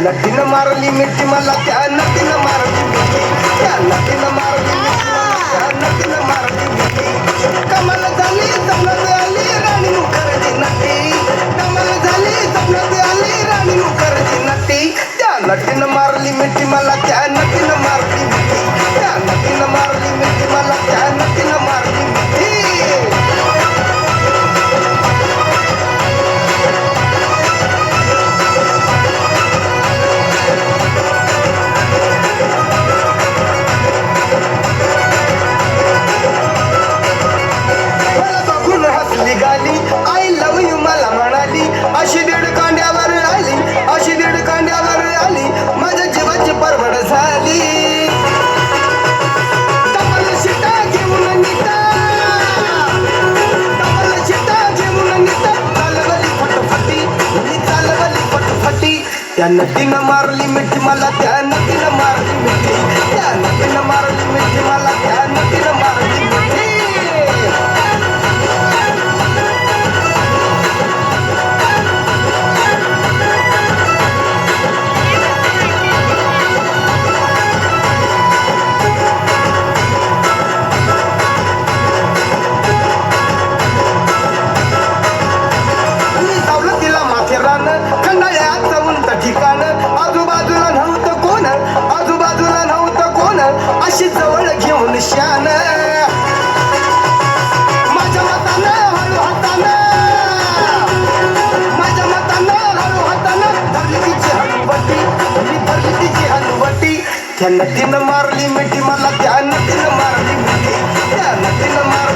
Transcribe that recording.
नदीनं मारली मिठी मला, त्या नदीनं मारली मिठी, त्या नदीनं मारली मिठी मला, त्या नदीनं मारली मिठी. कमाल झाली स्वप्नात आली राणी मुखर्जी नटी, कमाल झाली स्वप्नात आली राणी मुखर्जी नटी. त्या नदीनं मारली मिठी मला, त्या नदीनं मारली मिठी, त्या नदीनं मारली मिठी मला, त्या नदीनं मारली मिठी. आय लव यू मला म्हणाली, अशी दीड कांड्यावर आली, अशी दीड कांड्यावर आली, माझ्या जीवाची परवड झाली. डबल शिटा घेऊन निघता, डबल शिटा घेऊन निघता, चालवली फटफटी, मी चालवली फटफटी. त्या नदीनं मारली मिठी मला, त्या नदीनं मारली मिठी, त्या नदीनं मारली मिठी मला, त्या नदीनं मारली मिठी. खंडाळ्याचं उंच ठिकाण, आजूबाजूला नव्हतं कोण, आजूबाजूला नव्हतं कोण, अशी जवळ घेऊन शान. माझ्या मतानं हळू हातानं, माझ्या मतानं हळू हातानं धरली तिची हनुवटी, मी धरली तिची हनुवटी. त्या नदीनं मारली मिठी मला, त्या नदीनं मारली मिठी, त्या नदीनं मारली